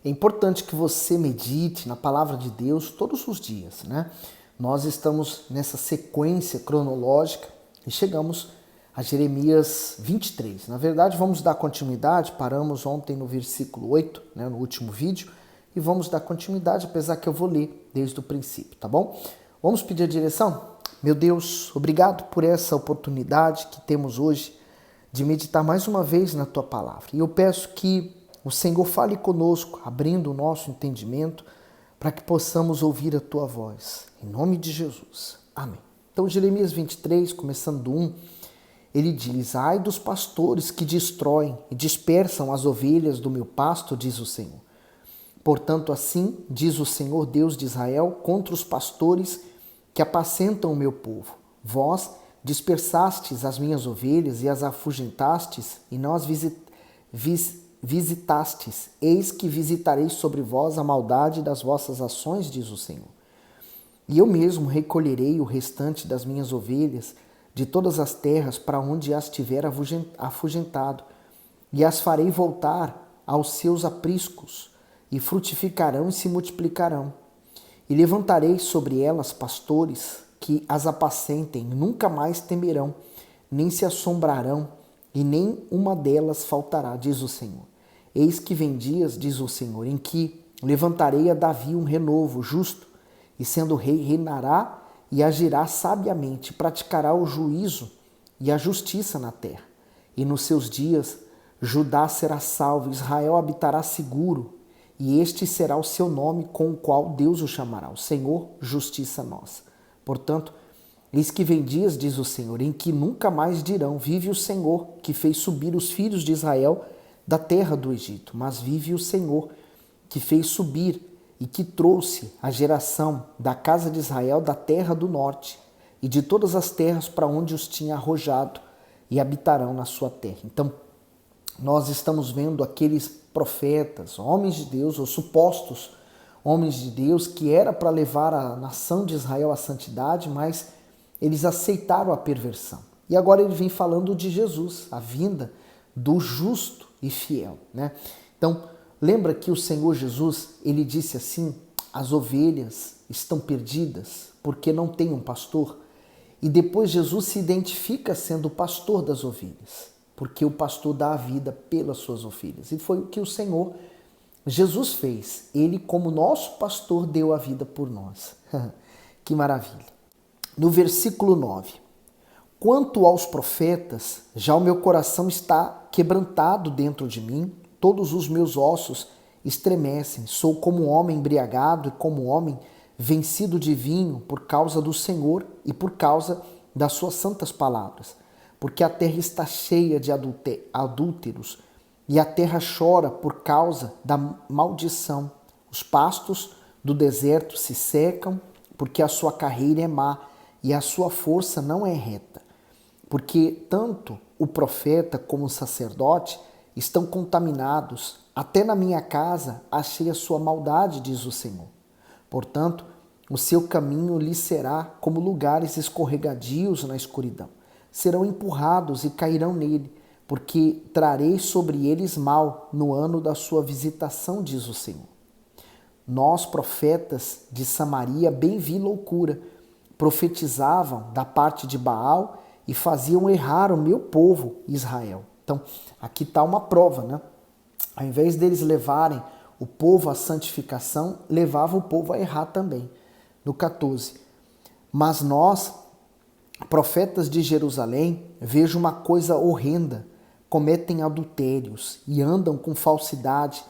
É importante que você medite na palavra de Deus todos os dias, né? Nós estamos nessa sequência cronológica e chegamos a Jeremias 23. Na verdade, vamos dar continuidade, paramos ontem no versículo 8, né, no último vídeo, e vamos dar continuidade, apesar que eu vou ler desde o princípio, tá bom? Vamos pedir a direção? Meu Deus, obrigado por essa oportunidade que temos hoje de meditar mais uma vez na Tua palavra. E eu peço que o Senhor fale conosco, abrindo o nosso entendimento, para que possamos ouvir a Tua voz. Em nome de Jesus. Amém. Então, Jeremias 23, começando do 1, ele diz: Ai dos pastores que destroem e dispersam as ovelhas do meu pasto, diz o Senhor. Portanto, assim diz o Senhor Deus de Israel contra os pastores que apacentam o meu povo. Vós dispersastes as minhas ovelhas e as afugentastes, e não as visitastes. Eis que visitarei sobre vós a maldade das vossas ações, diz o Senhor. E eu mesmo recolherei o restante das minhas ovelhas de todas as terras para onde as tiver afugentado, e as farei voltar aos seus apriscos, e frutificarão e se multiplicarão. E levantarei sobre elas pastores que as apacentem, nunca mais temerão, nem se assombrarão, e nem uma delas faltará, diz o Senhor. Eis que vem dias, diz o Senhor, em que levantarei a Davi um renovo justo, e sendo rei reinará e agirá sabiamente, praticará o juízo e a justiça na terra. E nos seus dias Judá será salvo, Israel habitará seguro, e este será o seu nome com o qual Deus o chamará, o Senhor, justiça nossa. Portanto, eis que vem dias, diz o Senhor, em que nunca mais dirão: vive o Senhor, que fez subir os filhos de Israel da terra do Egito. Mas vive o Senhor, que fez subir e que trouxe a geração da casa de Israel da terra do norte e de todas as terras para onde os tinha arrojado, e habitarão na sua terra. Então, nós estamos vendo aqueles profetas, homens de Deus, ou supostos homens de Deus, que era para levar a nação de Israel à santidade, mas eles aceitaram a perversão. E agora ele vem falando de Jesus, a vinda do justo e fiel, né? Então, lembra que o Senhor Jesus, ele disse assim: as ovelhas estão perdidas porque não tem um pastor. E depois Jesus se identifica sendo o pastor das ovelhas, porque o pastor dá a vida pelas suas ovelhas. E foi o que o Senhor Jesus fez. Ele, como nosso pastor, deu a vida por nós. Que maravilha. No versículo 9. Quanto aos profetas, já o meu coração está quebrantado dentro de mim, todos os meus ossos estremecem. Sou como um homem embriagado e como um homem vencido de vinho por causa do Senhor e por causa das suas santas palavras. Porque a terra está cheia de adúlteros, e a terra chora por causa da maldição. Os pastos do deserto se secam, porque a sua carreira é má, e a sua força não é reta. Porque tanto o profeta como o sacerdote estão contaminados, até na minha casa achei a sua maldade, diz o Senhor. Portanto, o seu caminho lhe será como lugares escorregadios na escuridão. Serão empurrados e cairão nele, porque trarei sobre eles mal no ano da sua visitação, diz o Senhor. Nós, profetas de Samaria, bem vi loucura, profetizavam da parte de Baal e faziam errar o meu povo Israel. Então, aqui está uma prova, né? Ao invés deles levarem o povo à santificação, levavam o povo a errar também. No 14. Mas nós, profetas de Jerusalém, vejo uma coisa horrenda. Cometem adultérios e andam com falsidade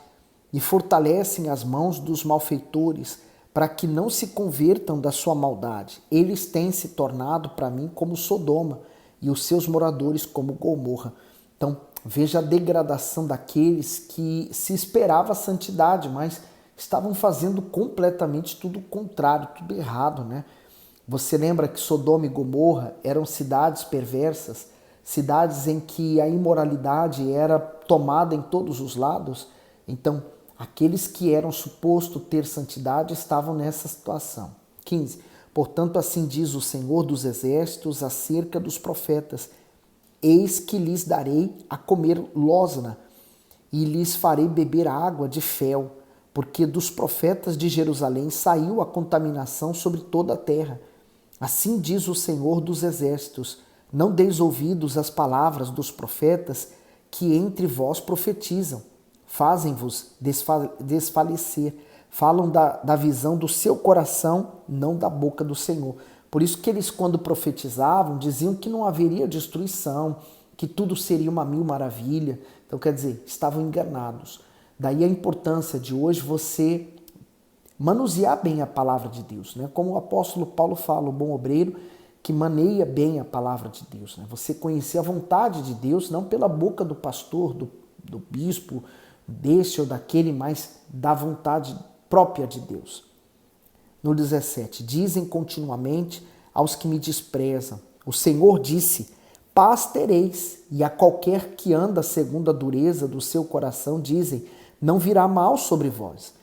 e fortalecem as mãos dos malfeitores para que não se convertam da sua maldade. Eles têm se tornado para mim como Sodoma e os seus moradores como Gomorra. Então, veja a degradação daqueles que se esperava a santidade, mas estavam fazendo completamente tudo o contrário, tudo errado, né? Você lembra que Sodoma e Gomorra eram cidades perversas, cidades em que a imoralidade era tomada em todos os lados? Então, aqueles que eram suposto ter santidade estavam nessa situação. 15. Portanto, assim diz o Senhor dos Exércitos acerca dos profetas: eis que lhes darei a comer losna, e lhes farei beber água de fel, porque dos profetas de Jerusalém saiu a contaminação sobre toda a terra. Assim diz o Senhor dos Exércitos: não deis ouvidos às palavras dos profetas que entre vós profetizam. Fazem-vos desfalecer, falam da visão do seu coração, não da boca do Senhor. Por isso que eles, quando profetizavam, diziam que não haveria destruição, que tudo seria uma mil maravilha. Então, quer dizer, estavam enganados. Daí a importância de hoje você manusear bem a palavra de Deus, né? Como o apóstolo Paulo fala, o bom obreiro que maneia bem a palavra de Deus, né? Você conhecer a vontade de Deus, não pela boca do pastor, do bispo, desse ou daquele, mas da vontade própria de Deus. No 17, dizem continuamente aos que me desprezam: o Senhor disse, paz tereis, e a qualquer que anda segundo a dureza do seu coração dizem, não virá mal sobre vós.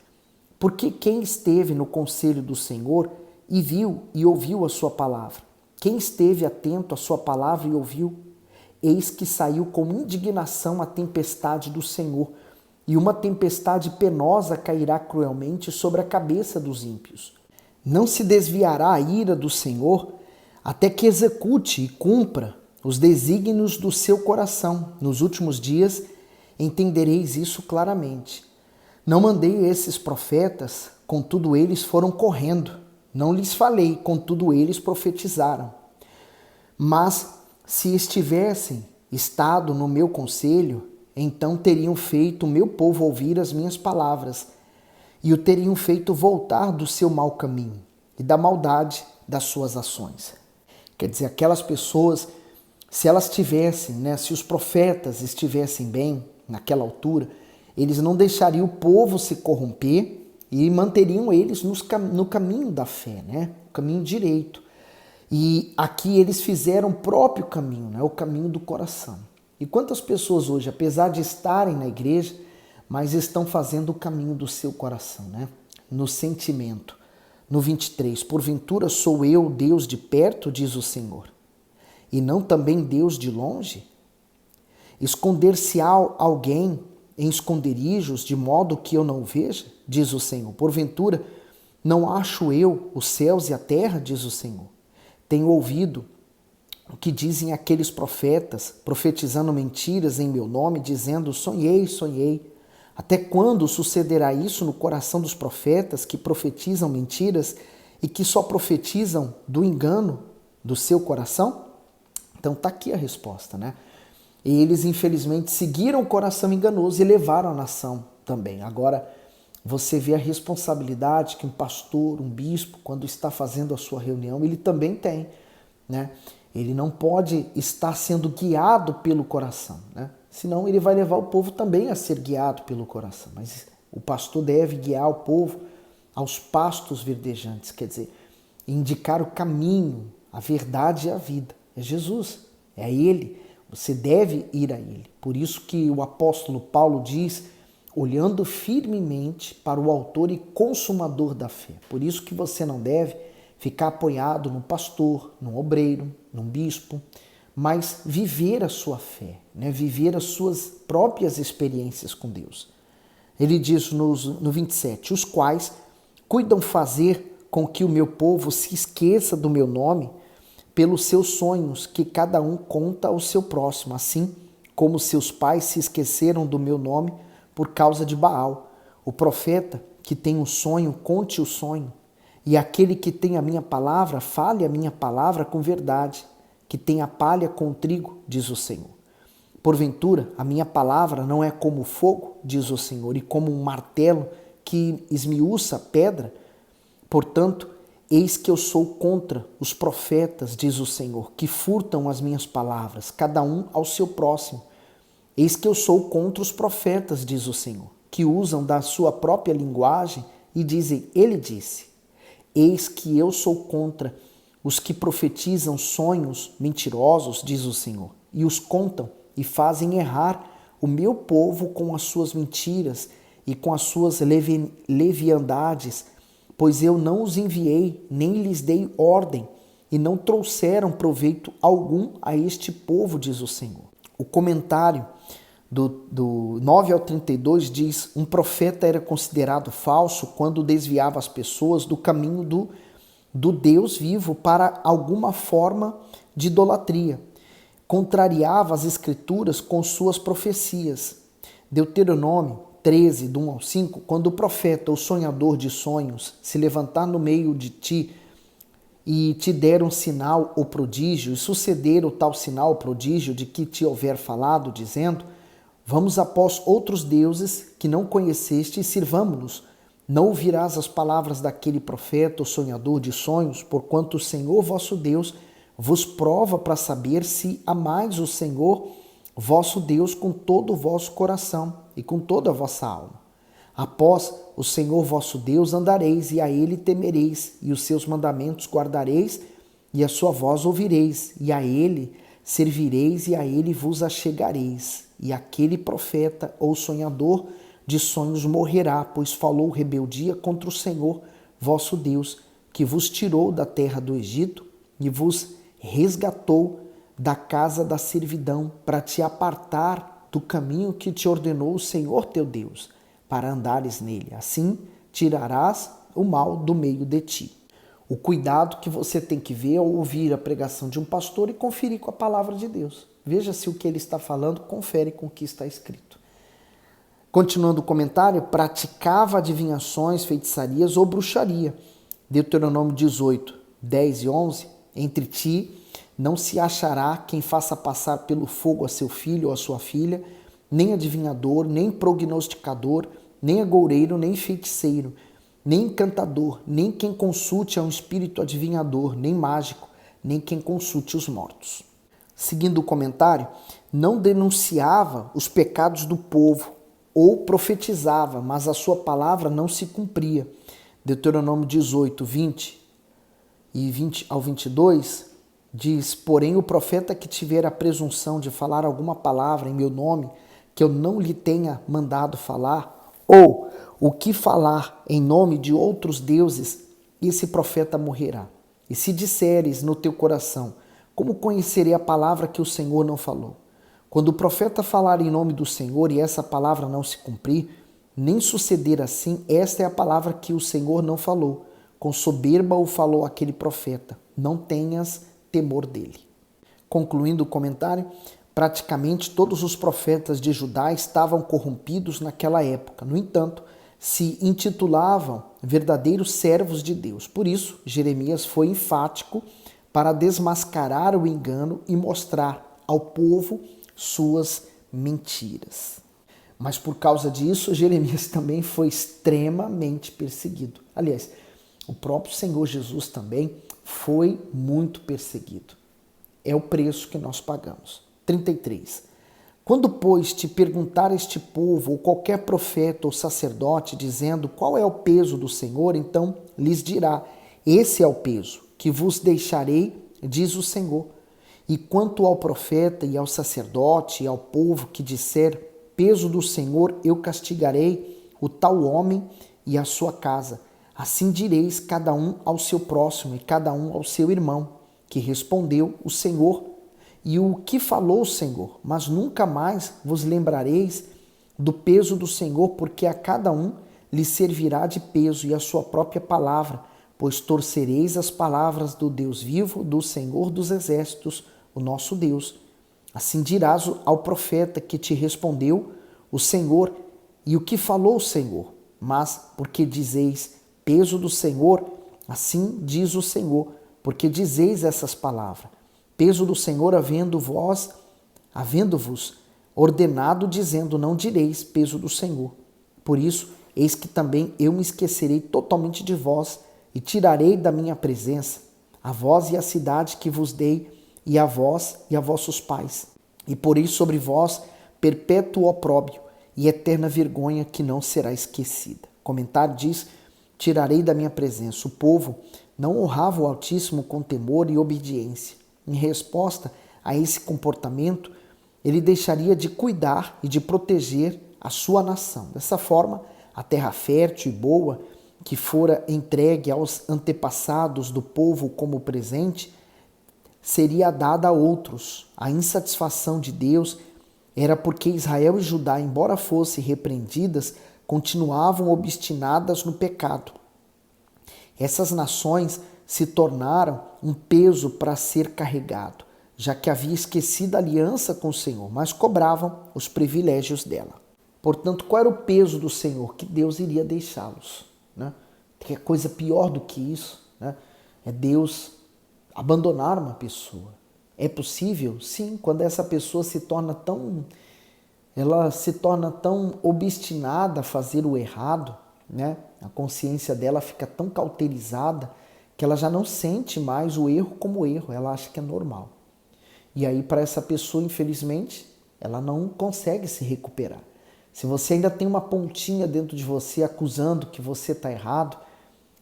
Porque quem esteve no conselho do Senhor e viu e ouviu a sua palavra? Quem esteve atento à sua palavra e ouviu? Eis que saiu com indignação a tempestade do Senhor, e uma tempestade penosa cairá cruelmente sobre a cabeça dos ímpios. Não se desviará a ira do Senhor até que execute e cumpra os desígnios do seu coração. Nos últimos dias entendereis isso claramente. Não mandei esses profetas, contudo eles foram correndo. Não lhes falei, contudo eles profetizaram. Mas se estivessem estado no meu conselho, então teriam feito o meu povo ouvir as minhas palavras e o teriam feito voltar do seu mau caminho e da maldade das suas ações. Quer dizer, aquelas pessoas, se elas tivessem, se os profetas estivessem bem naquela altura, eles não deixariam o povo se corromper e manteriam eles no caminho da fé, o caminho direito. E aqui eles fizeram o próprio caminho, o caminho do coração. E quantas pessoas hoje, apesar de estarem na igreja, mas estão fazendo o caminho do seu coração, no sentimento. No 23, porventura sou eu Deus de perto, diz o Senhor, e não também Deus de longe? Esconder-se-á alguém em esconderijos, de modo que eu não o veja, diz o Senhor. Porventura, não acho eu os céus e a terra, diz o Senhor. Tenho ouvido o que dizem aqueles profetas, profetizando mentiras em meu nome, dizendo, sonhei, sonhei. Até quando sucederá isso no coração dos profetas que profetizam mentiras e que só profetizam do engano do seu coração? Então está aqui a resposta, E eles, infelizmente, seguiram o coração enganoso e levaram a nação também. Agora, você vê a responsabilidade que um pastor, um bispo, quando está fazendo a sua reunião, ele também tem, Ele não pode estar sendo guiado pelo coração, Senão ele vai levar o povo também a ser guiado pelo coração. Mas o pastor deve guiar o povo aos pastos verdejantes, quer dizer, indicar o caminho, a verdade e a vida. É Jesus, é Ele. Você deve ir a Ele. Por isso que o apóstolo Paulo diz, olhando firmemente para o autor e consumador da fé. Por isso que você não deve ficar apoiado num pastor, num obreiro, num bispo, mas viver a sua fé, viver as suas próprias experiências com Deus. Ele diz no 27, os quais cuidam fazer com que o meu povo se esqueça do meu nome pelos seus sonhos que cada um conta ao seu próximo, assim como seus pais se esqueceram do meu nome por causa de Baal. O profeta que tem um sonho, conte o sonho, e aquele que tem a minha palavra, fale a minha palavra com verdade, que tem a palha com o trigo, diz o Senhor. Porventura, a minha palavra não é como fogo, diz o Senhor, e como um martelo que esmiuça a pedra? Portanto, eis que eu sou contra os profetas, diz o Senhor, que furtam as minhas palavras, cada um ao seu próximo. Eis que eu sou contra os profetas, diz o Senhor, que usam da sua própria linguagem e dizem, ele disse. Eis que eu sou contra os que profetizam sonhos mentirosos, diz o Senhor, e os contam e fazem errar o meu povo com as suas mentiras e com as suas leviandades, pois eu não os enviei, nem lhes dei ordem, e não trouxeram proveito algum a este povo, diz o Senhor. O comentário do 9 ao 32 diz: um profeta era considerado falso quando desviava as pessoas do caminho do Deus vivo para alguma forma de idolatria. Contrariava as escrituras com suas profecias. Deuteronômio 13, do 1 ao 5, quando o profeta ou sonhador de sonhos se levantar no meio de ti e te der um sinal ou prodígio, e suceder o tal sinal ou prodígio de que te houver falado, dizendo: vamos após outros deuses que não conheceste e sirvamo-los, não ouvirás as palavras daquele profeta ou sonhador de sonhos, porquanto o Senhor vosso Deus vos prova para saber se amais o Senhor vosso Deus com todo o vosso coração e com toda a vossa alma. Após o Senhor vosso Deus andareis, e a ele temereis, e os seus mandamentos guardareis, e a sua voz ouvireis, e a ele servireis, e a ele vos achegareis. E aquele profeta ou sonhador de sonhos morrerá, pois falou rebeldia contra o Senhor vosso Deus, que vos tirou da terra do Egito e vos resgatou da casa da servidão, para te apartar do caminho que te ordenou o Senhor teu Deus, para andares nele. Assim tirarás o mal do meio de ti. O cuidado que você tem que ver ao ouvir a pregação de um pastor e conferir com a palavra de Deus. Veja se o que ele está falando confere com o que está escrito. Continuando o comentário, praticava adivinhações, feitiçarias ou bruxaria. Deuteronômio 18, 10 e 11, entre ti não se achará quem faça passar pelo fogo a seu filho ou a sua filha, nem adivinhador, nem prognosticador, nem agoureiro, nem feiticeiro, nem encantador, nem quem consulte a um espírito adivinhador, nem mágico, nem quem consulte os mortos. Seguindo o comentário, não denunciava os pecados do povo ou profetizava, mas a sua palavra não se cumpria. Deuteronômio 18, 20 e 20 ao 22 diz: porém o profeta que tiver a presunção de falar alguma palavra em meu nome, que eu não lhe tenha mandado falar, ou o que falar em nome de outros deuses, esse profeta morrerá. E se disseres no teu coração: como conhecerei a palavra que o Senhor não falou? Quando o profeta falar em nome do Senhor e essa palavra não se cumprir, nem suceder assim, esta é a palavra que o Senhor não falou. Com soberba o falou aquele profeta. Não tenhas temor dele. Concluindo o comentário, praticamente todos os profetas de Judá estavam corrompidos naquela época. No entanto, se intitulavam verdadeiros servos de Deus. Por isso, Jeremias foi enfático para desmascarar o engano e mostrar ao povo suas mentiras. Mas por causa disso, Jeremias também foi extremamente perseguido. Aliás, o próprio Senhor Jesus também foi muito perseguido. É o preço que nós pagamos. 33. Quando, pois, te perguntar este povo ou qualquer profeta ou sacerdote, dizendo qual é o peso do Senhor, então lhes dirá: esse é o peso que vos deixarei, diz o Senhor. E quanto ao profeta e ao sacerdote e ao povo que disser peso do Senhor, eu castigarei o tal homem e a sua casa. Assim direis cada um ao seu próximo e cada um ao seu irmão, que respondeu o Senhor e o que falou o Senhor, mas nunca mais vos lembrareis do peso do Senhor, porque a cada um lhe servirá de peso e a sua própria palavra, pois torcereis as palavras do Deus vivo, do Senhor dos exércitos, o nosso Deus. Assim dirás ao profeta que te respondeu o Senhor e o que falou o Senhor, mas porque dizeis peso do Senhor, assim diz o Senhor, porque dizeis essas palavras. Peso do Senhor havendo-vos ordenado, dizendo, não direis peso do Senhor. Por isso, eis que também eu me esquecerei totalmente de vós e tirarei da minha presença a vós e a cidade que vos dei, e a vós e a vossos pais. E porei sobre vós perpétuo opróbrio e eterna vergonha que não será esquecida. O comentário diz: tirarei da minha presença. O povo não honrava o Altíssimo com temor e obediência. Em resposta a esse comportamento, ele deixaria de cuidar e de proteger a sua nação. Dessa forma, a terra fértil e boa, que fora entregue aos antepassados do povo como presente, seria dada a outros. A insatisfação de Deus era porque Israel e Judá, embora fossem repreendidas, continuavam obstinadas no pecado. Essas nações se tornaram um peso para ser carregado, já que havia esquecido a aliança com o Senhor, mas cobravam os privilégios dela. Portanto, qual era o peso do Senhor? Que Deus iria deixá-los. Né? Que é coisa pior do que isso, né? É Deus abandonar uma pessoa. É possível? Sim, quando essa pessoa se torna tão obstinada a fazer o errado, né? A consciência dela fica tão cauterizada que ela já não sente mais o erro como erro, ela acha que é normal. E aí, para essa pessoa, infelizmente, ela não consegue se recuperar. Se você ainda tem uma pontinha dentro de você acusando que você está errado,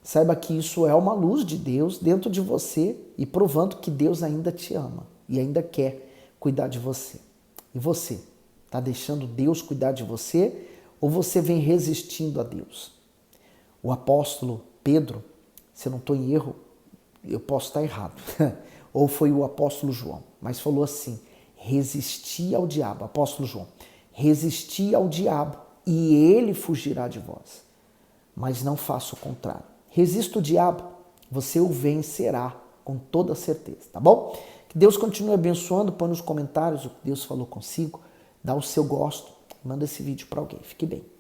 saiba que isso é uma luz de Deus dentro de você e provando que Deus ainda te ama e ainda quer cuidar de você. E você, está deixando Deus cuidar de você ou você vem resistindo a Deus? O apóstolo Pedro, se eu não estou em erro, eu posso estar errado, ou foi o apóstolo João, mas falou assim: resisti ao diabo, apóstolo João, resisti ao diabo e ele fugirá de vós. Mas não faça o contrário. Resista o diabo, você o vencerá com toda certeza, tá bom? Que Deus continue abençoando, põe nos comentários o que Deus falou consigo, dá o seu gosto, manda esse vídeo para alguém. Fique bem.